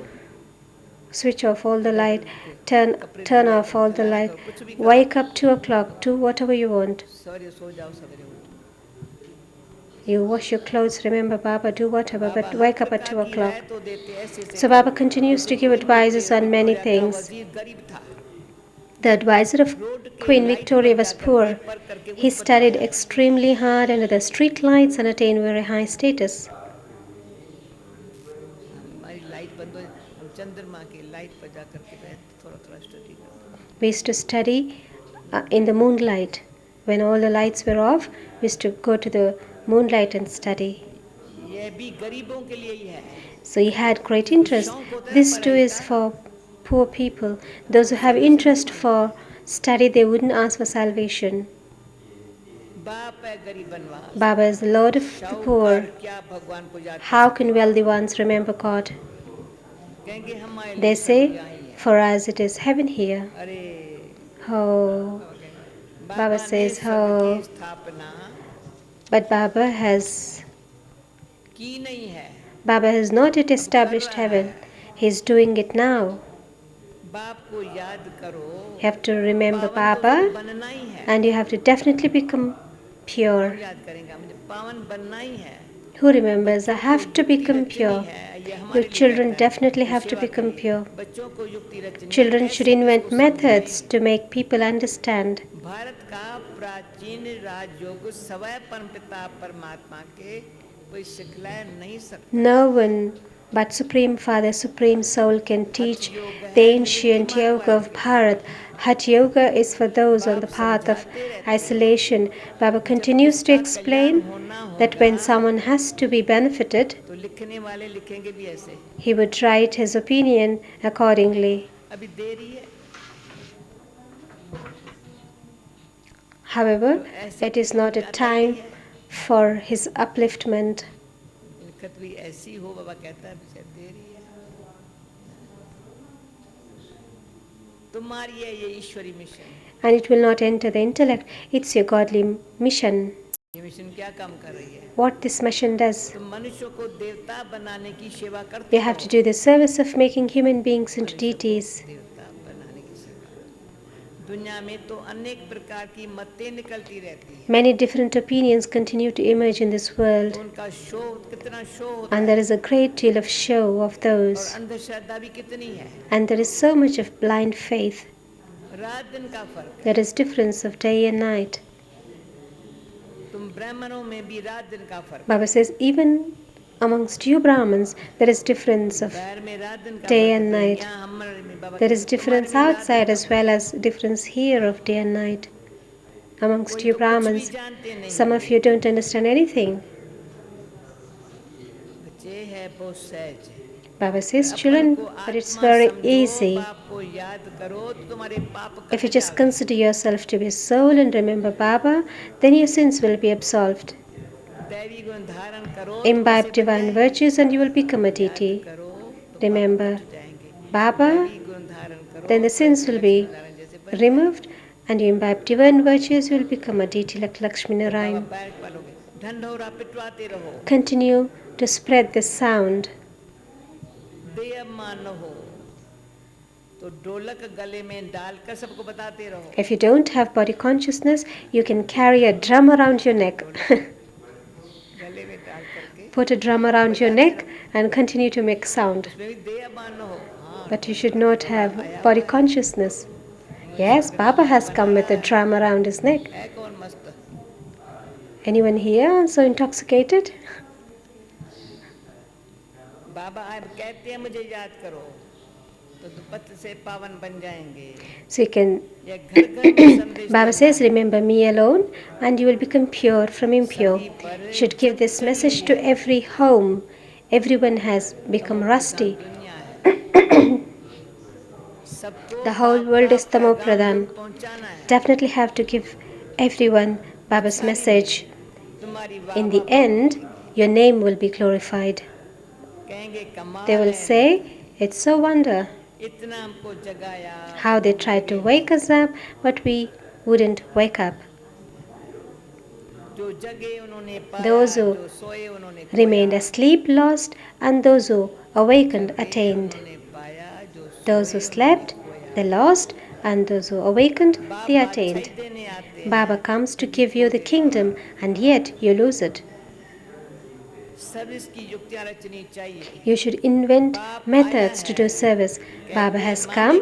switch off all the light, turn off all the light. Wake up 2 o'clock, do whatever you want. You wash your clothes, remember Baba, do whatever, but wake up at 2 o'clock. So Baba continues to give advices on many things. The advisor of Queen Victoria was poor. He studied extremely hard under the street lights and attained very high status. We used to study in the moonlight. When all the lights were off, we used to go to the moonlight and study. So he had great interest. This too is for poor people. Those who have interest for study, they wouldn't ask for salvation. Baba is the Lord of the poor. How can wealthy ones remember God? They say, for us it is heaven here. Oh, Baba says, oh, but Baba has not yet established heaven. He is doing it now. You have to remember Baba and you have to definitely become pure. Who remembers? I have to become pure. Your children definitely have to become pure. Children should invent methods to make people understand. कोई सिखला नहीं सकता। No one but Supreme Father, Supreme Soul can teach the ancient yoga of Bharat. Hatha Yoga is for those on the path of isolation. Baba continues to explain that when someone has to be benefited, तो लिखने वाले लिखेंगे भी ऐसे। he would write his opinion accordingly. अभी देरी है। However, it is not a time for his upliftment. लिखत भी ऐसी हो, बाबा कहता है शायद देरी है। तुम्हारी है ये ईश्वरी mission. And it will not enter the intellect. It's your godly mission. ये मिशन क्या काम कर रही है? What this mission does. तुम मनुष्यों को देवता बनाने की सेवा करते You have to do the service of making human beings into deities. देवता बनाने की सेवा। दुनिया में तो अनेक प्रकार की मतें निकलती रहती है। Many different opinions continue to emerge in this world. उनका शो कितना शो होता And है। there is a great deal of show of और those. अंधश्रद्धा भी कितनी है। And there is so much of blind faith. रात दिन का फर्क है। There is difference of day and night. तुम ब्राह्मणों में भी रात दिन का फर्क। Baba says even amongst you Brahmins there is difference of बाहर में रात दिन का day फर्क है। and night. यहाँ हमारे में बाबा There is कहते हैं, difference तुम्हारे में रात outside दिन as well as difference here of day and night. Amongst कोई you तो कुछ भी Brahmins, जानते नहीं। some of you don't understand anything. बच्चे है बहुत सहज है। Baba says, children, but it's very easy. बाप को याद करो तो तुम्हारे पाप If you कट just जाएंगे। consider yourself to be a soul and remember Baba, then your sins will be absolved. दैवी गुण धारण करो। Imbibe तो divine बच virtues and you will become a जाएंगे। deity. याद करो तो Remember पाप कट जाएंगे। Baba, दैवी गुण धारण करो, then the sins will be Narayan जैसे बच removed and you imbibe divine virtues, you will become a deity like Lakshmi जाएंगे। Narayan. बाबा पैर पालोगे। ढंढोरा पिटवाते रहो। Continue to spread this sound. बेईमान हो तो ढोलक गले में डालकर सबको बताते रहो। If you don't have body consciousness, you can carry a drum around your neck. गले में डाल करके Put a drum around your neck and continue to make sound. उसमें भी बेईमान हो। हाँ, But you should not have body consciousness. Yes, Baba has come with a drum around his neck. है कौन मस्त? Anyone here so intoxicated? बाबा आप कहते हैं मुझे याद करो तो दुपत से पावन बन जाएंगे। So you can, ये घर घर में संदेश Baba देना says, है। remember me alone and you will become pure from impure. You should give this message to every home. Everyone has become rusty. दुनिया है। सबको The whole world is Tamo Pradhan. पहुंचाना है। Definitely have to give everyone Baba's message. तुम्हारी In the end, your name will be glorified. कहेंगे कमाल They will है। say, it's so wonder इतना हमको जगाया। how they tried to wake us up, but we wouldn't wake up. जो जगे उन्होंने पाया, Those who जो सोए उन्होंने Remained खोया। asleep, lost, and those who awakened, attained. उन्होंने पाया, जो Those who सोए slept, उन्होंने they lost, and those who awakened, खोया। they Baba attained. अच्छाई देने आते हैं। Baba comes to give you the kingdom, and yet you lose it. Service की युक्तियां रचनी चाहिए। You should invent methods to do service. Baba has come,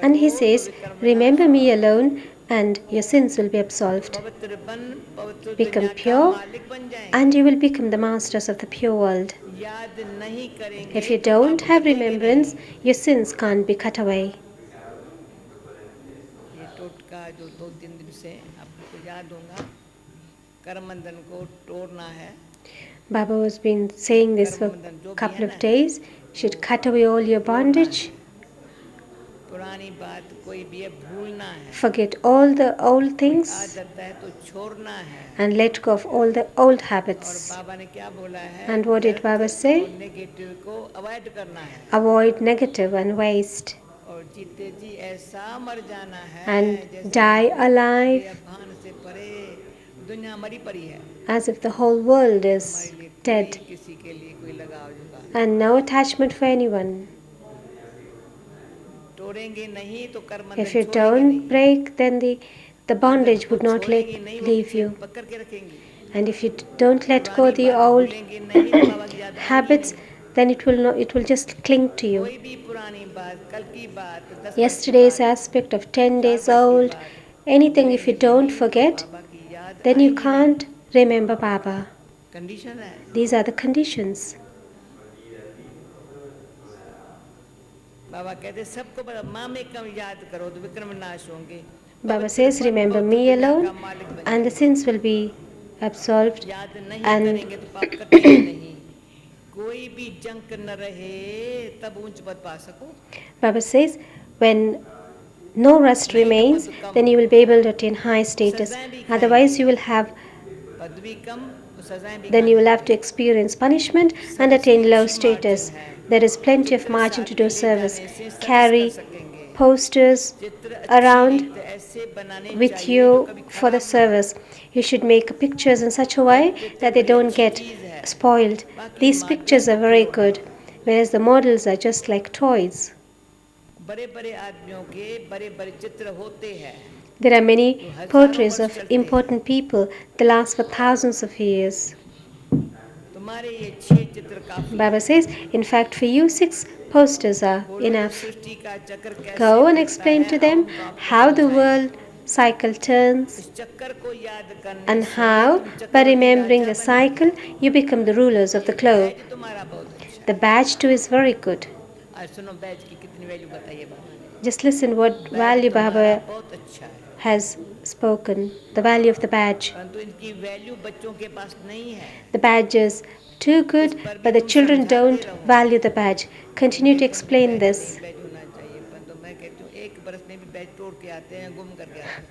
and he says, remember me alone, and your sins will be absolved. पवित्र बन, पवित्र Become दुनिया का pure, मालिक बन जाएं। and you will become the masters of the pure world. याद नहीं करेंगे If you तो don't पाप have कटेंगे remembrance, your sins can't be cut away. नहीं। ये टोटका जो 2-3 दिन से आपको याद होगा, कर्म बंधन को तोड़ना है। Baba has been saying this for a couple of days. You should cut away all your bondage, पुरानी बात कोई भी है भूलना है। forget all the old things, आदत है तो छोड़ना है। and let go of all the old और habits. बाबा ने क्या बोला है? And what did Baba say? Negative को अवॉइड करना है Avoid negative and waste, और जीते जी ऐसा मर जाना है and जैसे die alive भान से परे दुनिया मरी पड़ी है। as if the whole world is हमारे लिए dead, कोई किसी के लिए कोई लगाव जुगाव and no attachment for anyone. तोड़ेंगे नहीं तो कर्म If you don't break, then the bondage would not leave you. पकड़ के रखेंगे। And if you don't let go the old भूलेंगे नहीं तो बाबा की याद आएगी habits, नहीं। then it will just cling to you. कोई भी पुरानी बात, कल की बात, 10 Yesterday's aspect of 10 days old, anything if you don't forget, बाबा की याद then you आएगी can't remember Baba. नहीं। कंडीशन है। These are the conditions. बाबा कहते सबको बड़ा माँ में कम याद करो तो विक्रम नाश होंगे। Baba says, remember me alone and the sins will be absolved. याद नहीं And करेंगे तो पाप कटेंगे नहीं। कोई भी जंक न रहे तब ऊंच पद पा सको। Baba says, when no rust remains, then you will be able to attain high status. Otherwise, you will have पद भी कम तो सजाएं भी then you will come. have to experience punishment and attain low status. There is plenty of margin to do service. Carry posters around with you for the service. You should make pictures in such a way that they don't get spoiled. These pictures are very good, whereas the models are just like toys. बड़े बड़े आदमियों के बड़े बड़े चित्र होते हैं। There are many portraits of important people. They last for thousands of years. तुम्हारे ये 6 चित्र काफी। Baba says, in fact, for you 6 posters are enough. सृष्टि का चक्र कैसे Go and explain to them how the world cycle turns इस चक्कर को याद करने and how, by remembering the cycle, you become the rulers of the globe. Baij तुम्हारा बहुत अच्छा। The badge too is very good. आज सुनो बैज की कितनी वैल्यू बताइए बाबा ने। Just listen what value Baba बहुत अच्छा है। has spoken, the value of the badge. परंतु इनकी वैल्यू बच्चों के पास नहीं है। The badge is too good, but the children don't value the badge. Continue to explain this. Baij होना चाहिए, परंतु मैं कहती हूँ 1 बरस में भी बैज तोड़ के आते हैं, गुम करके आते हैं।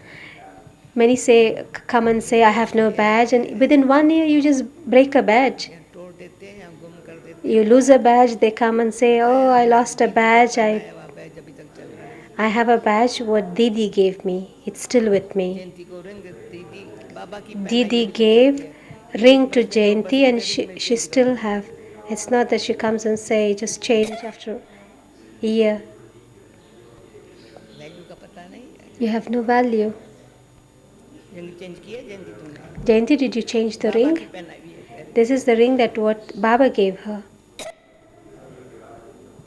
Many say, come and say, I have no badge, and within 1 year you just break a badge. तोड़ देते हैं, गुम कर देते हैं। You lose a badge, they come and say, oh, I lost a badge, वह बैज अभी तक चल रहा है। I have a badge, what Didi gave me. It's still with me. जयंती को रिंग दीदी बाबा की Didi gave ring to Jayanti and she still have. It's not that she comes and say, just change after a year. Value का पता नहीं है। You have no value. Ring change किया जयंती तुमने? Jayanti, did you change the Baba ring? की पहनाई है। This is the ring that what Baba gave her.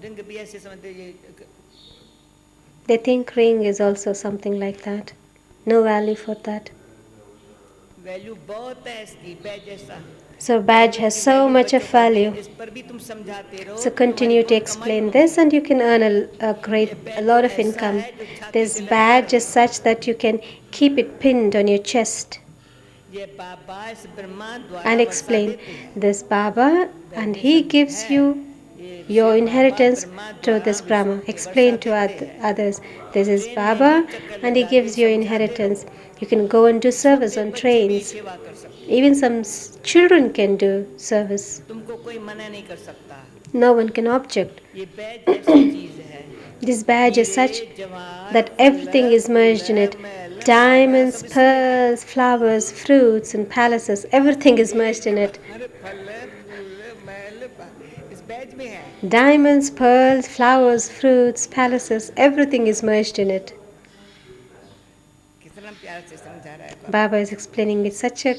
Ring भी ऐसे समझते ये They think ring is also something like that. No value for that. Value बहुत है इसकी बैज जैसा। So badge has so much of value. इस पर भी तुम समझाते रहो। So continue to explain this and you can earn a lot of income. This badge is such that you can keep it pinned on your chest. ये बाबा इस ब्रह्मा द्वारा And explain this Baba and he gives you your inheritance through this Brahma. Explain to others. This is Baba and he gives you inheritance. You can go and do service on trains. सेवा कर सकते। Even some children can do service. तुमको कोई मना नहीं कर सकता। No one can object. ये बैज ऐसी चीज है। This badge is such that everything is merged in it. Diamonds, pearls, flowers, fruits and palaces. Everything is merged in it. अरे फल फूल महल इस बैज में है। Diamonds, pearls, flowers, fruits, palaces. Everything is merged in it. कितना प्यार से समझा रहा है। Baba is explaining with such a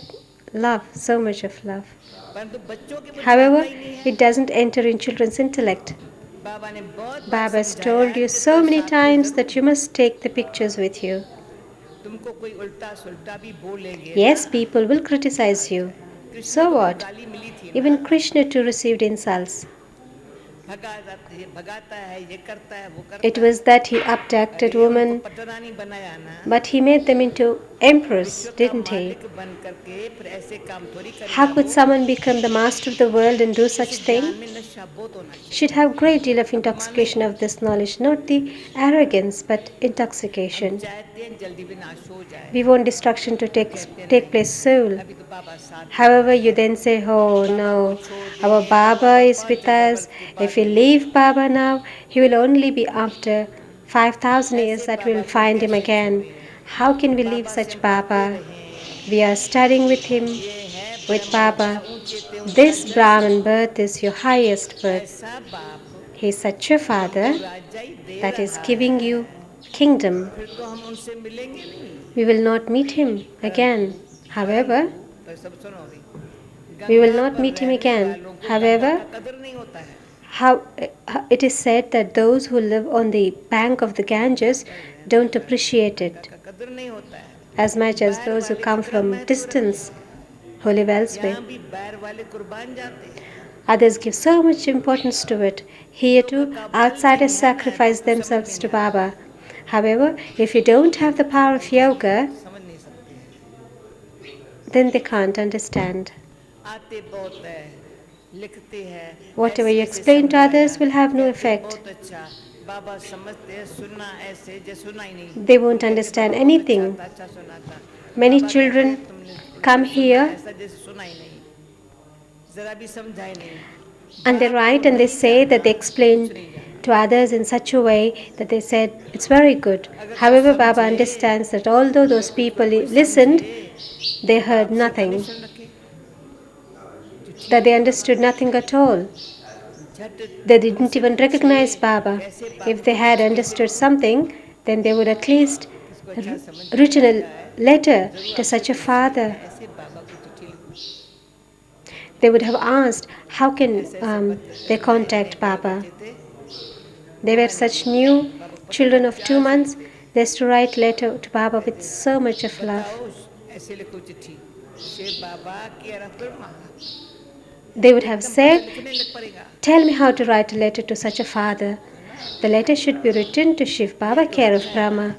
love, so much of love. परंतु बच्चों के बुद्धि However, आता ही नहीं है। it doesn't enter in children's intellect. बाबा ने बहुत Baba has told you so many times that you must take the pictures with you. तुमको कोई उल्टा सुल्टा भी बोलेंगे। Yes, people will criticize you. So what? गाली मिली थी। Even Krishna too received insults. भगाता है ये करता है वो करता It was that he abducted women, पटरानी बनाया ना। but he made them into emperors, didn't he? मालिक बन करके फिर ऐसे काम थोड़ी करेगा। How could someone become the master of the world and do such thing? में नशा बहुत होना चाहिए। Should have great deal of intoxication of this knowledge, not the arrogance, but intoxication. चाहते हैं जल्दी विनाश हो जाए। We want destruction to take place soon. अभी तो बाबा साथ। However, you then say, oh no, our Baba is with us. If we leave Baba now, he will only be after 5,000 years that we will find him again. How can we leave such Baba? We are studying with him, with Baba. This Brahman birth is your highest birth. ऐसा बाप He is such a father Raja he they that is रहा giving है। you kingdom. फिर तो हम उनसे मिलेंगे नहीं। We will not meet him again. However, पर सब सुनो अभी। we will not meet him again. However, कदर नहीं होता है। how it is said that those who live on the bank of the Ganges don't appreciate it का कदर नहीं होता है। as much as those who come from distance. who live elsewhere. यहाँ भी बैर वाले कुर्बान जाते हैं. Others give so much importance to it. Here too, outsiders sacrifice themselves to Baba. However, if you don't have the power of yoga, समझ नहीं सकते हैं. then they can't understand. आते बहुत है, लिखते हैं. Whatever you ऐसे explain to others समझाया, will have no कहते हैं, effect. बहुत अच्छा, बाबा समझते हैं, सुनना ऐसे जैसे सुना ही नहीं. They won't understand anything. अच्छा सुनाता. Many बाबा children कहते हैं, तुमने come सुना here ऐसा जैसे सुना ही नहीं. जरा भी समझा ही नहीं. and they write and they say that they explain to others in such a way that they said it's very good. However, Baba understands that although those people listened, they heard nothing, that they understood nothing at all. They didn't even recognize Baba. If they had understood something, then they would at least written a letter to such a father. ऐसे बाबा को चिट्ठी लिखो. They would have asked, how can they contact Baba? They were such new children of 2 months. They used to write letter to Baba with so much of love. बताओ ऐसे लिखो चिट्ठी. शिव बाबा की अरफरमा. They would have said, लिखने लग पड़ेगा. tell me how to write a letter to such a father. The letter should be written to Shiv Baba, care of Brahma.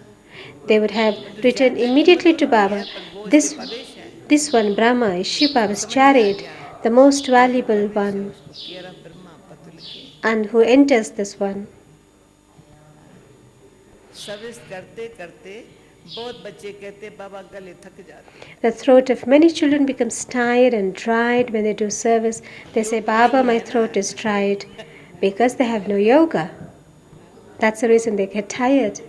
They would have written immediately to Baba. This one, Brahma, is Shiv Baba's chariot, the most valuable one, की अरफरमा पत्र लिखे. and who enters this one. Service करते करते बहुत बच्चे कहते बाबा गले थक जाते. The throat of many children becomes tired and dried when they do service. They say, Baba, my throat is dried, because they have no yoga. That's the reason they get tired.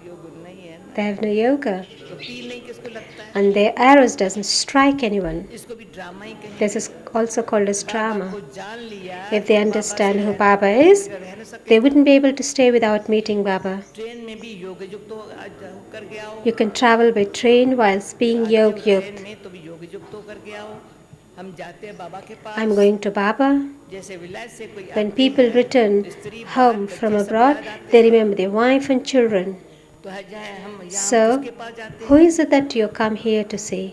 योग नहीं है ना. They have no yoga. तो तीर नहीं किसको लगता है. And their arrows doesn't strike anyone. इसको भी ड्रामा ही कहें. This is also called as drama. को जान लिया. If they understand who Baba is, रह न सकते. they wouldn't be able to stay without meeting Baba. Train में भी योग युक्त करके आओ. You can travel by train whilst being train yoga-yukta. में तो भी योग युक्त करके आओ. हम जाते हैं बाबा के पास. I'm going to Baba. जैसे विलायत से कोई When आते people हैं, return स्त्री, बाल, home बच्चे from सब abroad, याद आते they हैं. remember their wife and children. तो हम यहाँ So, किसके पास जाते who हैं. is it that you come here to see?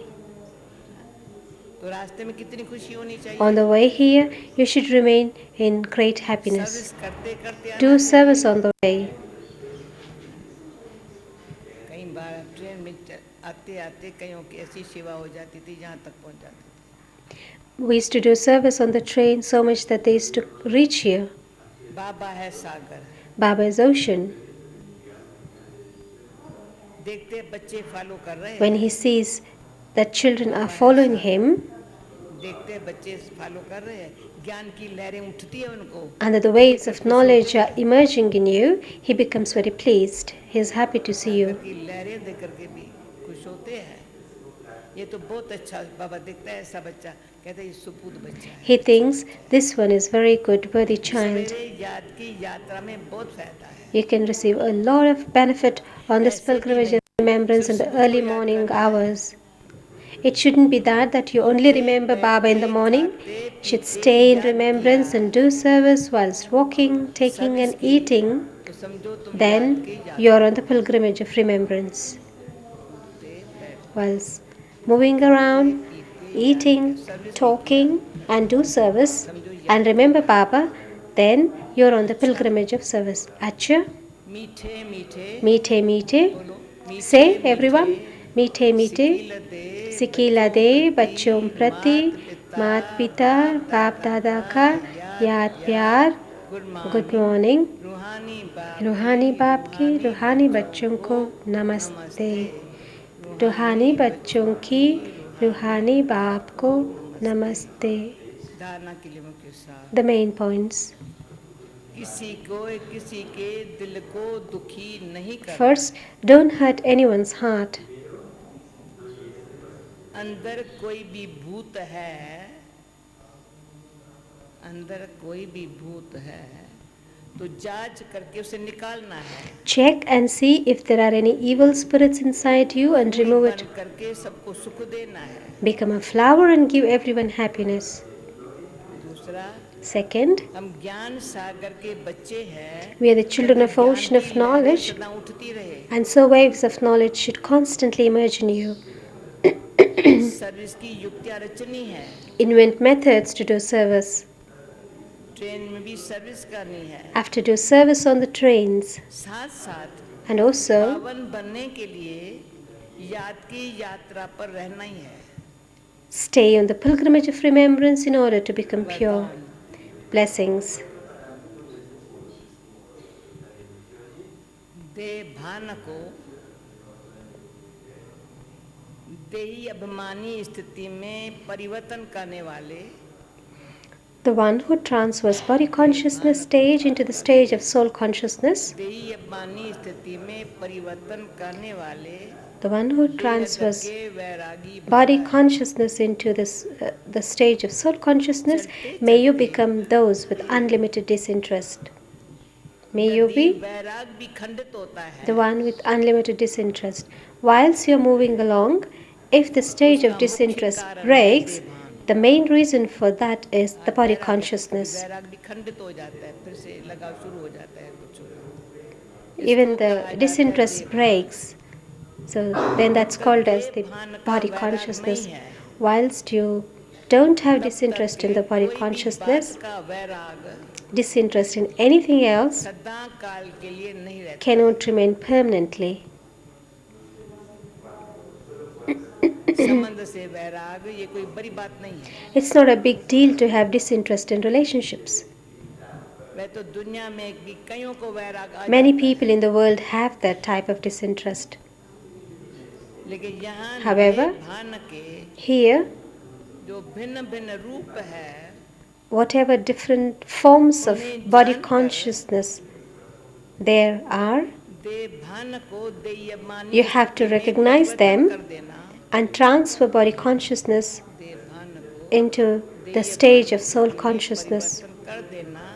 तो रास्ते में कितनी खुशी होनी चाहिए. On the way here, you should remain in great happiness. Service करते करते Do service on the way. कई बार ट्रेन में आते आते कईयों की ऐसी सेवा हो जाती थी जहाँ तक पहुँच जाती थी. We used to do service on the train so much that they used to reach here. बाबा है सागर. Baba is ocean. देखते बच्चे फॉलो कर रहे हैं. When he sees that children are following him, देखते बच्चे फॉलो कर रहे हैं. ज्ञान की लहरें उठती है उनको. and that the waves of knowledge are emerging in you, he becomes very pleased. He is happy to see you. की लहरें देख करके भी खुश होते हैं. ये तो बहुत अच्छा बाबा देखता है ऐसा बच्चा. कहते हैं ये सुपूत बच्चा है. He thinks this one is very good, worthy child. सवेरे याद की यात्रा में बहुत फायदा है. You can receive a lot of benefit on this pilgrimage and remembrance in the early morning hours. It shouldn't be that you only remember Baba in the morning. You should stay in remembrance and do service whilst walking, taking and eating. तो समझो तुम Then याद की यात्रा you are on the pilgrimage of remembrance. से बैठ Whilst moving around, eating, talking and do service and remember Baba, then you are on the pilgrimage of service. Acha, मीठे मीठे meete meete. बोलो. मीठे Say everyone, meete meete. मीठे दे सिकीला दे बच्चों प्रति मात पिता बाप दादा का याद प्यार. Good morning. रूहानी बाप की रूहानी बच्चों को नमस्ते. रूहानी बच्चों की रूहानी बाप को नमस्ते. धारणा के लिए मुख्य सार. The main points. किसी के दिल को दुखी नहीं कर. First, don't hurt anyone's heart. अंदर कोई भी भूत है, अंदर कोई भी भूत है तो जांच करके उसे निकालना है. Check and see if there are any evil spirits inside you and remove it. बन करके सबको सुख देना है. Become a flower and give everyone happiness. दूसरा, Second, हम ज्ञान सागर के बच्चे हैं. we are the children of ocean of knowledge, सदा उठती रहे. and so waves of knowledge should constantly emerge in you. Service की युक्तियाँ रचनी है, invent methods to do service. Train में भी सर्विस करनी है, Have to do service on the trains. साथ साथ And also, पावन बनने के लिए याद की यात्रा पर रहना ही है। stay on the pilgrimage of remembrance in order to become pure. Blessings. देह भान को देही अभिमानी स्थिति में परिवर्तन करने वाले, The one who transfers body consciousness stage into the stage of soul consciousness, देही अभिमानी स्थिति में परिवर्तन करने वाले, the one who transfers के वैरागी body consciousness into the stage of soul consciousness, may you become those with unlimited disinterest. May you be वैराग भी खंडित होता है, the one with unlimited disinterest. Whilst you are moving along, if the stage of disinterest breaks, the main reason for that is the body consciousness. वैराग भी खंडित हो जाता है, फिर से लगाव शुरू हो जाता है कुछ। Even the disinterest breaks, so then that's called as the body consciousness. Whilst you don't have disinterest in the body consciousness, का वैराग disinterest in anything else सदा काल के लिए नहीं रहता। cannot remain permanently. संबंध से वैराग ये कोई बड़ी बात नहीं है। It's not a big deal to have disinterest in relationships. वह तो दुनिया में भी कईयों को वैराग आ Many जाता people in the world have that type of disinterest. है। लेकिन यहाँ However, भान के Here, जो भिन्न भिन्न रूप है, whatever different forms of body consciousness there are, देह भान को देह अभिमानी you have to recognize them कर देना, and transfer body consciousness देह भान को into the stage of soul consciousness. परिवर्तन कर देना,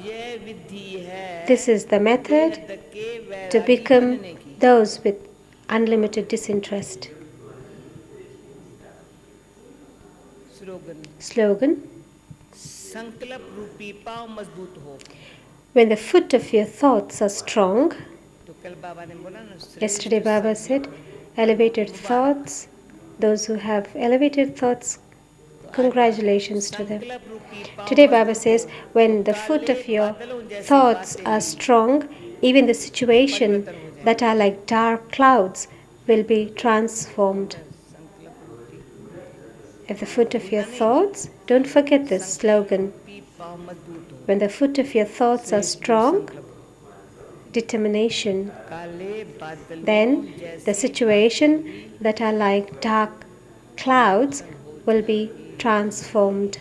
यह विधि है This is the method देह के to वैरागी become बनने की। those with unlimited disinterest. Slogan: संकल्प रूपी पांव मजबूत हो। When the foot of your thoughts are strong, तो कल बाबा ने बोला ना, yesterday Baba said, elevated thoughts, those who have elevated thoughts, congratulations to them. संकल्प रूपी पांव Today Baba says, when the foot of your thoughts are strong, even the situation that are like dark clouds will be transformed. If the foot of your thoughts, don't forget this slogan, पांव मजबूत हो। when the foot of your thoughts are strong, determination, काले बादल then the situation that are like dark clouds will be transformed.